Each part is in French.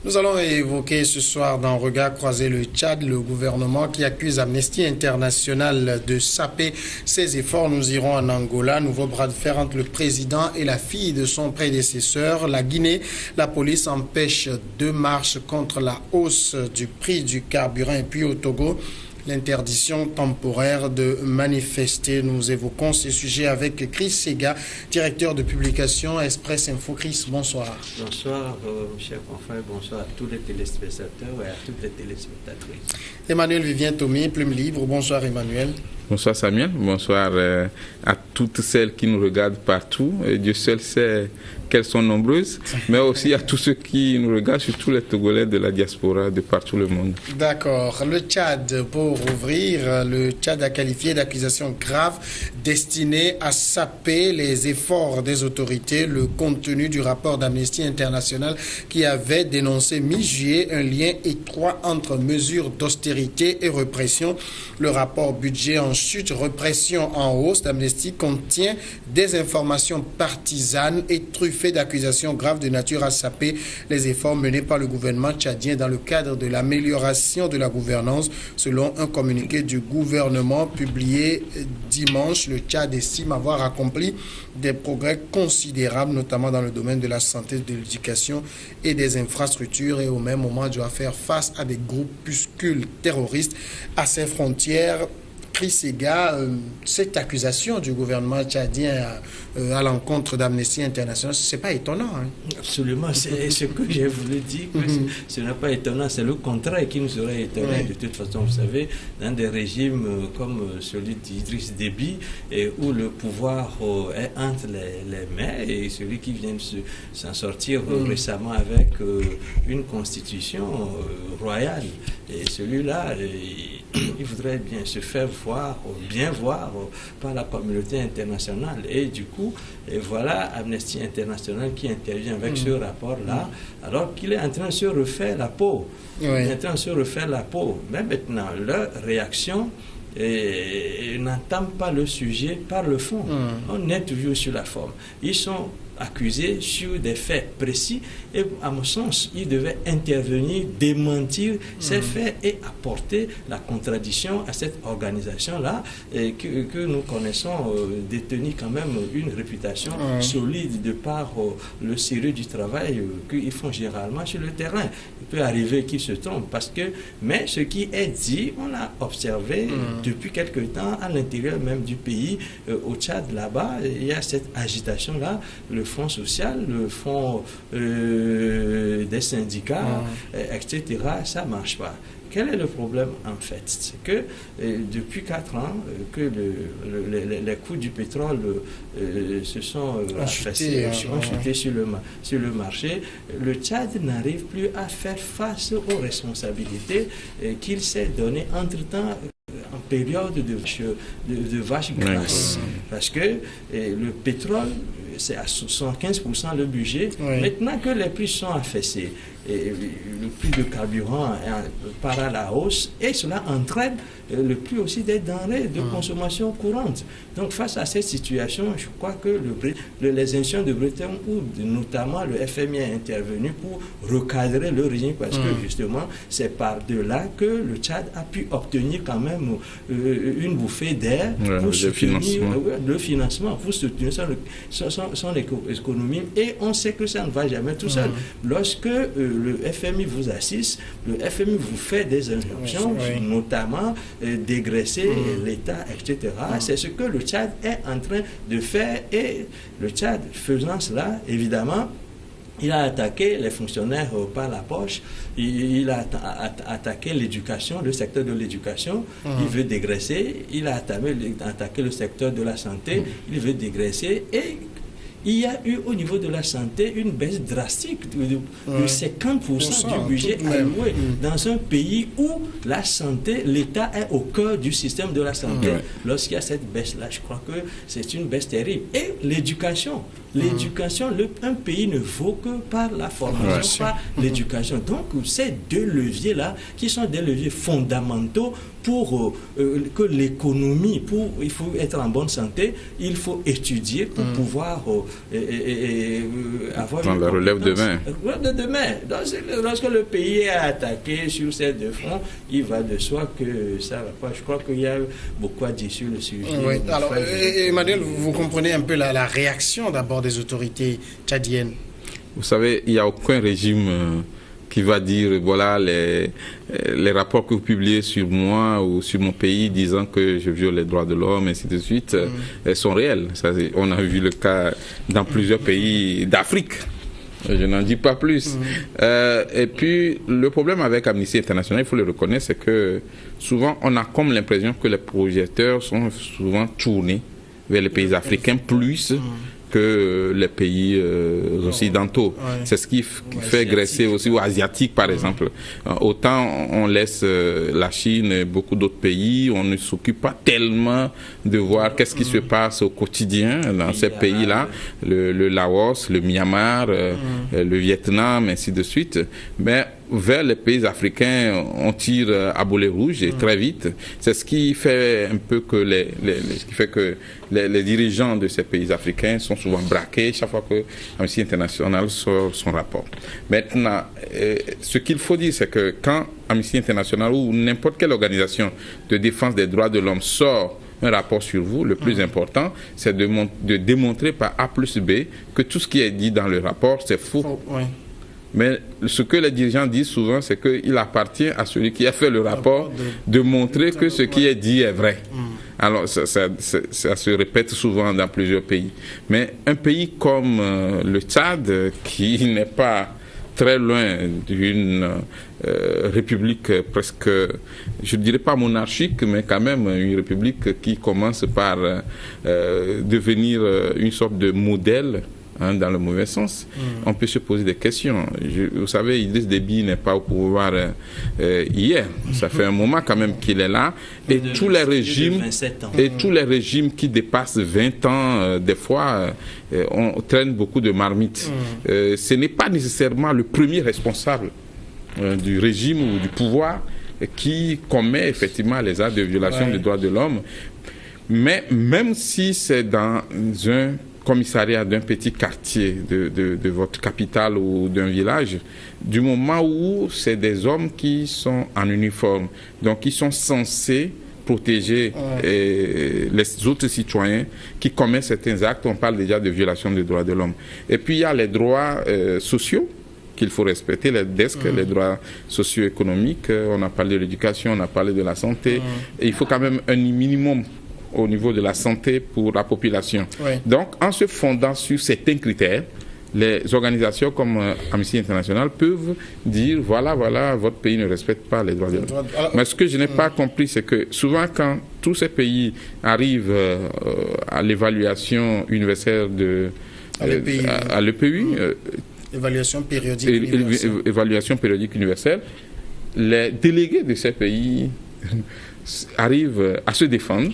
Nous allons évoquer ce soir dans Regard croisé le Tchad, le gouvernement qui accuse Amnesty International de saper ses efforts. Nous irons en Angola, nouveau bras de fer entre le président et la fille de son prédécesseur. La Guinée, la police empêche 2 marches contre la hausse du prix du carburant. Et puis au Togo, l'interdiction temporaire de manifester. Nous évoquons ces sujets avec Chris Sega, directeur de publication Express Info. Chris, bonsoir. Bonsoir, cher confrère, bonsoir à tous les téléspectateurs et à toutes les téléspectatrices. Emmanuel Vivien Tomé, Plume Libre. Bonsoir Emmanuel. Bonsoir Samuel, bonsoir à toutes celles qui nous regardent partout. Et Dieu seul sait qu'elles sont nombreuses, mais aussi à tous ceux qui nous regardent, surtout les Togolais de la diaspora de partout le monde. D'accord. Le Tchad, pour ouvrir, le Tchad a qualifié d'accusations graves destinées à saper les efforts des autorités. Le contenu du rapport d'Amnesty International qui avait dénoncé mi-juillet un lien étroit entre mesures d'austérité et répression. Le rapport budget en chute, répression en hausse d'Amnesty contient des informations partisanes et truffées d'accusations graves de nature à saper les efforts menés par le gouvernement tchadien dans le cadre de l'amélioration de la gouvernance. Selon un communiqué du gouvernement publié dimanche, le Tchad estime avoir accompli des progrès considérables, notamment dans le domaine de la santé, de l'éducation et des infrastructures, et au même moment doit faire face à des groupuscules terroristes à ses frontières. Chris Sega, cette accusation du gouvernement tchadien à l'encontre d'Amnesty International, ce n'est pas étonnant. Hein? Absolument, c'est ce que j'ai voulu dire. Ce n'est pas étonnant, c'est le contraire qui nous aurait étonné. De toute façon, vous savez, dans des régimes comme celui d'Idriss Déby, où le pouvoir est entre les mains, et celui qui vient de s'en sortir récemment avec une constitution royale, et celui-là, il voudrait bien se faire bien voir par la communauté internationale. Et du coup, voilà Amnesty International qui intervient avec ce rapport-là, alors qu'il est en train de se refaire la peau. Il est en train de se refaire la peau. Mais maintenant, leur réaction n'entame pas le sujet par le fond. On est toujours sur la forme. Ils sont accusés sur des faits précis et à mon sens, ils devaient intervenir, démentir ces faits et apporter la contradiction à cette organisation-là que nous connaissons détenir quand même une réputation solide de par le sérieux du travail qu'ils font généralement sur le terrain. Il peut arriver qu'ils se trompent mais ce qui est dit, on l'a observé depuis quelque temps à l'intérieur même du pays, au Tchad là-bas, il y a cette agitation-là, le fonds social, le fonds des syndicats, etc., ça ne marche pas. Quel est le problème en fait? C'est que depuis 4 ans que les coûts du pétrole se sont chuté sur le marché, le Tchad n'arrive plus à faire face aux responsabilités qu'il s'est données entre-temps en période de vache grasse. Parce que le pétrole, c'est à 75% le budget. Maintenant que les prix sont affaissés, et le prix de carburant part à la hausse, et cela entraîne le prix aussi des denrées de consommation courante. Donc face à cette situation, je crois que les institutions de Bretton Woods, notamment le FMI, est intervenu pour recadrer le régime, parce que justement c'est par-delà que le Tchad a pu obtenir quand même une bouffée d'air pour soutenir le financement, pour soutenir son économie, et on sait que ça ne va jamais tout seul. Lorsque le FMI vous assiste, le FMI vous fait des injonctions, notamment dégraisser l'État, etc. C'est ce que le Tchad est en train de faire, et le Tchad, faisant cela, évidemment, il a attaqué les fonctionnaires par la poche, il a attaqué l'éducation, le secteur de l'éducation, il veut dégraisser, il a attaqué le secteur de la santé, il veut dégraisser, et il y a eu au niveau de la santé une baisse drastique de 50% du budget alloué dans un pays où la santé, l'État est au cœur du système de la santé. Lorsqu'il y a cette baisse-là, je crois que c'est une baisse terrible. Et l'éducation, L'éducation, un pays ne vaut que par la formation, par l'éducation. Donc, ces deux leviers-là, qui sont des leviers fondamentaux pour que l'économie, il faut être en bonne santé, il faut étudier pour pouvoir avoir la relève demain. Lorsque le pays est attaqué sur ces deux fronts, il va de soi que ça ne va pas. Je crois qu'il y a beaucoup à dire sur le sujet. Oui. Alors, Emmanuel, vous comprenez un peu la réaction d'abord des autorités tchadiennes. Vous savez, il n'y a aucun régime qui va dire, voilà, les rapports que vous publiez sur moi ou sur mon pays disant que je viole les droits de l'homme, ainsi de suite, sont réels. Ça, on a vu le cas dans plusieurs pays d'Afrique. Je n'en dis pas plus. Et puis, le problème avec Amnesty International, il faut le reconnaître, c'est que souvent, on a comme l'impression que les projecteurs sont souvent tournés vers les pays africains plus que les pays occidentaux. C'est ce qui fait graisser aussi, ou asiatiques par exemple. Autant on laisse la Chine et beaucoup d'autres pays, on ne s'occupe pas tellement de voir qu'est-ce qui se passe au quotidien dans ces pays-là, le Laos, le Myanmar, le Vietnam, ainsi de suite. Mais vers les pays africains, on tire à boulet rouge et très vite. C'est ce qui fait un peu que les dirigeants de ces pays africains sont souvent braqués chaque fois que Amnesty International sort son rapport. Maintenant, ce qu'il faut dire, c'est que quand Amnesty International ou n'importe quelle organisation de défense des droits de l'homme sort un rapport sur vous, le plus important, c'est de démontrer par A plus B que tout ce qui est dit dans le rapport, c'est faux. Mais ce que les dirigeants disent souvent, c'est qu'il appartient à celui qui a fait le rapport de montrer que ce qui est dit est vrai. Alors, ça se répète souvent dans plusieurs pays. Mais un pays comme le Tchad, qui n'est pas très loin d'une république presque, je ne dirais pas monarchique, mais quand même une république qui commence par devenir une sorte de modèle, dans le mauvais sens, on peut se poser des questions. Vous savez, Idriss Déby n'est pas au pouvoir hier. Ça fait un moment quand même qu'il est là. Et tous les régimes qui dépassent 20 ans, des fois, on traîne beaucoup de marmites. Ce n'est pas nécessairement le premier responsable du régime ou du pouvoir qui commet effectivement les actes de violation des droits de l'homme. Mais même si c'est dans un commissariat d'un petit quartier de votre capitale ou d'un village, du moment où c'est des hommes qui sont en uniforme, donc qui sont censés protéger les autres citoyens qui commettent certains actes, on parle déjà de violation des droits de l'homme. Et puis il y a les droits sociaux qu'il faut respecter, les desks, les droits socio-économiques, on a parlé de l'éducation, on a parlé de la santé, et il faut quand même un minimum au niveau de la santé pour la population. Donc, en se fondant sur certains critères, les organisations comme Amnesty International peuvent dire, voilà, votre pays ne respecte pas les droits de l'homme. Mais ce que je n'ai pas compris, c'est que souvent, quand tous ces pays arrivent à l'évaluation universelle à l'EPUI, évaluation périodique universelle. Évaluation périodique universelle, les délégués de ces pays arrivent à se défendre.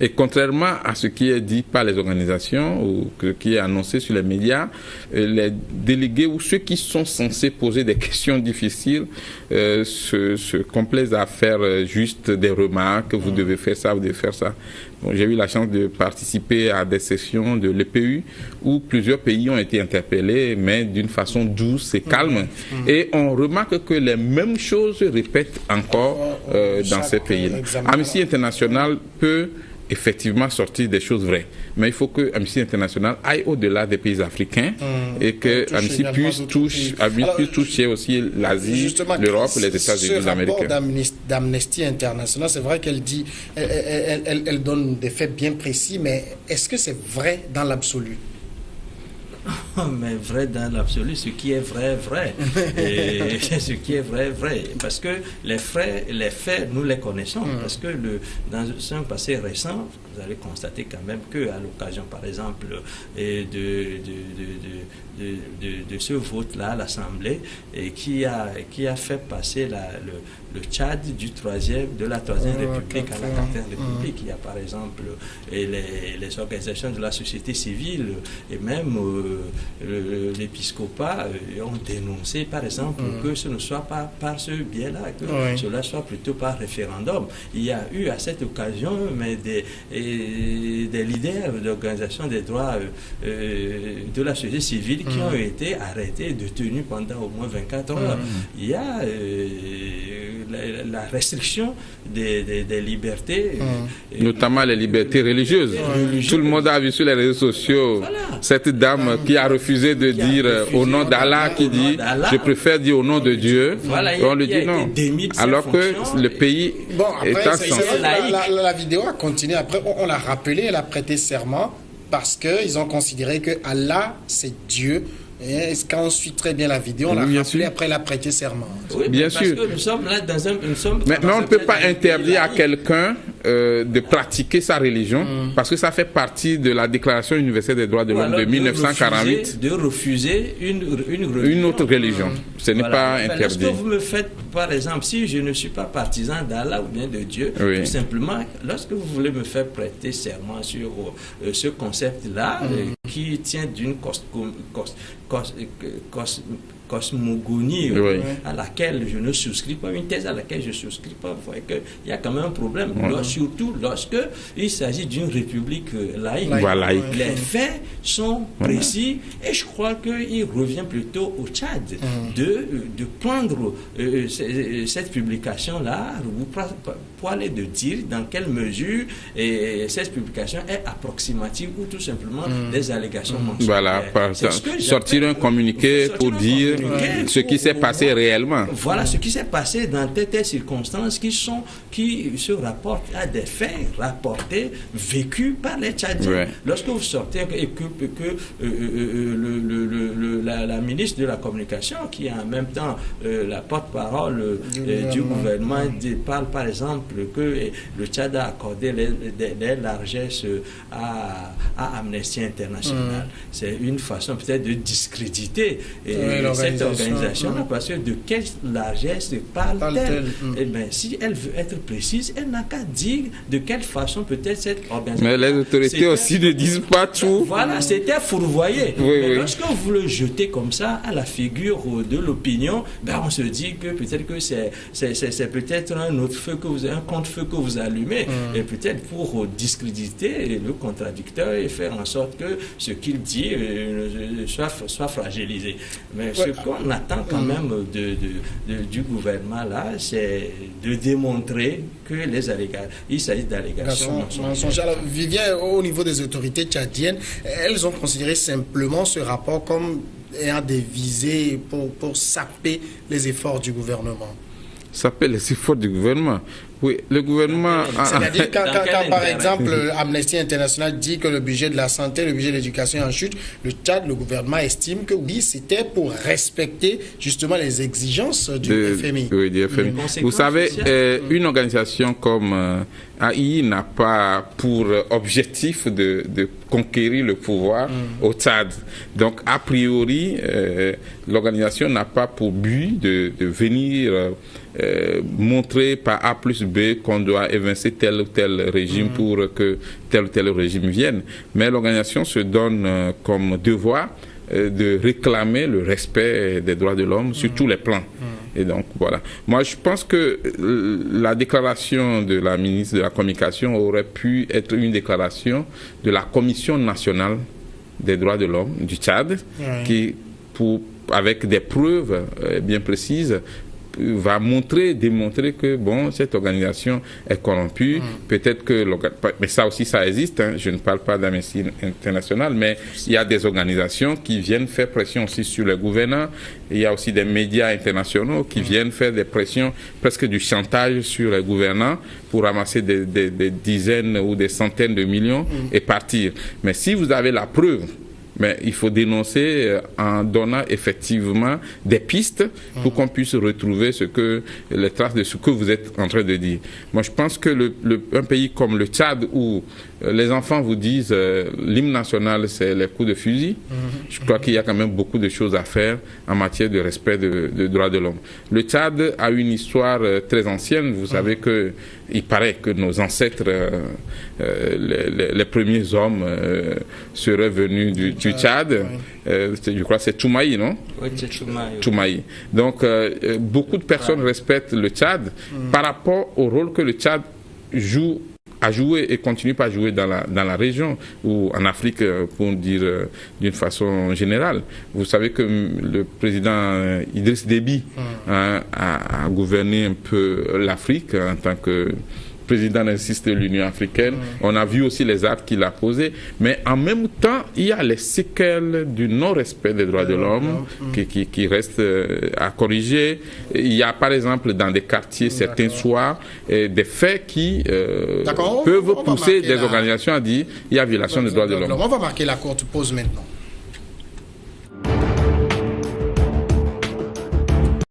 Et contrairement à ce qui est dit par les organisations ou qui est annoncé sur les médias, les délégués ou ceux qui sont censés poser des questions difficiles se complaisent à faire juste des remarques, vous devez faire ça, vous devez faire ça. Bon, j'ai eu la chance de participer à des sessions de l'EPU où plusieurs pays ont été interpellés, mais d'une façon douce et calme. Et on remarque que les mêmes choses se répètent encore dans ces pays-là. Amnesty International peut effectivement sortir des choses vraies. Mais il faut que Amnesty International aille au-delà des pays africains et que Amnesty puisse toucher aussi l'Asie, l'Europe et les États-Unis américains. Ce rapport d'Amnesty International, c'est vrai qu'elle dit, elle donne des faits bien précis, mais est-ce que c'est vrai dans l'absolu? Mais vrai dans l'absolu, ce qui est vrai, vrai. Et ce qui est vrai, vrai. Parce que les faits, nous les connaissons. Parce que dans un passé récent, vous allez constater quand même qu'à l'occasion, par exemple, de ce vote-là à l'Assemblée, qui a fait passer le Tchad de la Troisième République à la Quatrième République. Il y a par exemple les organisations de la société civile et même l'épiscopat ont dénoncé par exemple que ce ne soit pas par ce biais-là, que cela soit plutôt par référendum. Il y a eu à cette occasion des leaders d'organisations des droits de la société civile qui ont été arrêtés, détenus pendant au moins 24 heures. Il y a la restriction des libertés. Notamment les libertés religieuses. Tout le monde a vu sur les réseaux sociaux cette dame qui a refusé de dire au nom d'Allah, qui dit je préfère dire au nom de Dieu. On lui dit non. Alors que le pays est ensemble. La vidéo a continué. Après, on l'a rappelé, elle a prêté serment parce qu'ils ont considéré que Allah, c'est Dieu. Et quand on suit très bien la vidéo, on l'a rappelé, après elle a prêté serment. Oui, bien sûr. Parce que nous sommes là dans un... Mais on ne peut pas interdire à quelqu'un de pratiquer sa religion parce que ça fait partie de la Déclaration universelle des droits de l'homme de 1948. De refuser une autre religion. Ce n'est pas interdit. Lorsque vous me faites, par exemple, si je ne suis pas partisan d'Allah ou bien de Dieu, tout simplement, lorsque vous voulez me faire prêter serment sur ce concept-là, qui tient d'une cosmogonie à laquelle je ne souscris pas, une thèse à laquelle je ne souscris pas, vous voyez qu'il y a quand même un problème, surtout lorsque il s'agit d'une république laïque. Les faits sont précis et je crois qu'il revient plutôt au Tchad de prendre cette publication-là pour aller de dire dans quelle mesure cette publication est approximative ou tout simplement des allégations mensongères. Voilà, sortir un communiqué pour dire ce qui s'est passé réellement. Voilà ce qui s'est passé dans telles circonstances qui se rapportent à des faits rapportés, vécus par les Tchadiens. Lorsque vous sortez et que la ministre de la Communication, qui est en même temps la porte-parole du gouvernement, parle par exemple que le Tchad a accordé des largesses à Amnesty International. C'est une façon peut-être de discréditer cette organisation, parce que de quelle largesse parle-t-elle? Eh bien, si elle veut être précise, elle n'a qu'à dire de quelle façon peut-être cette organisation... Mais les autorités aussi ne disent pas tout. Voilà, c'était fourvoyé. Mais lorsque vous le jetez comme ça à la figure de l'opinion, on se dit que peut-être que c'est peut-être un autre feu un contre-feu que vous allumez, et peut-être pour discréditer le contradicteur et faire en sorte que ce qu'il dit soit fragilisé. Mais ce qu'on attend quand même du gouvernement là, c'est de démontrer que il s'agit d'allégations mensongères. Alors, Vivien, au niveau des autorités tchadiennes, elles ont considéré simplement ce rapport comme ayant des visées pour saper les efforts du gouvernement. Saper les efforts du gouvernement? Oui, le gouvernement... C'est-à-dire quand par exemple, Amnesty International dit que le budget de la santé, le budget de l'éducation est en chute, le Tchad, le gouvernement estime que oui, c'était pour respecter justement les exigences du FMI. Oui, du FMI. Vous savez, une organisation comme AI n'a pas pour objectif de conquérir le pouvoir au Tchad. Donc, a priori, l'organisation n'a pas pour but de venir montrer par A plus B qu'on doit évincer tel ou tel régime pour que tel ou tel régime vienne. Mais l'organisation se donne comme devoir de réclamer le respect des droits de l'homme sur tous les plans. Et donc, voilà. Moi, je pense que la déclaration de la ministre de la Communication aurait pu être une déclaration de la Commission nationale des droits de l'homme du Tchad, qui, avec des preuves bien précises, va démontrer que bon, cette organisation est corrompue. Peut-être que, mais ça aussi, ça existe. Je ne parle pas d'Amnesty International, mais il y a des organisations qui viennent faire pression aussi sur le gouvernement. Il y a aussi des médias internationaux qui viennent faire des pressions, presque du chantage sur les gouvernants pour ramasser des dizaines ou des centaines de millions et partir. Mais si vous avez la preuve Mais il faut dénoncer en donnant effectivement des pistes pour qu'on puisse retrouver les traces de ce que vous êtes en train de dire. Moi, je pense que un pays comme le Tchad, où les enfants vous disent l'hymne national, c'est les coups de fusil, je crois qu'il y a quand même beaucoup de choses à faire en matière de respect de droits de l'homme. Le Tchad a une histoire très ancienne. Vous savez que il paraît que nos ancêtres, les premiers hommes, seraient venus du Tchad. Je crois que c'est Toumaï, non? Oui, c'est Toumaï. Toumaï. Donc, beaucoup de personnes respectent le Tchad par rapport au rôle que le Tchad a joué et continue à jouer dans la région ou en Afrique, pour dire d'une façon générale. Vous savez que le président Idriss Déby a gouverné un peu l'Afrique en tant que président de l'Union africaine. On a vu aussi les actes qu'il a posés, mais en même temps, il y a les séquelles du non-respect des droits de l'homme qui restent à corriger. Il y a par exemple dans des quartiers certains soirs des faits qui peuvent pousser des organisations à dire qu'il y a violation des droits de l'homme. On va marquer la courte pause maintenant.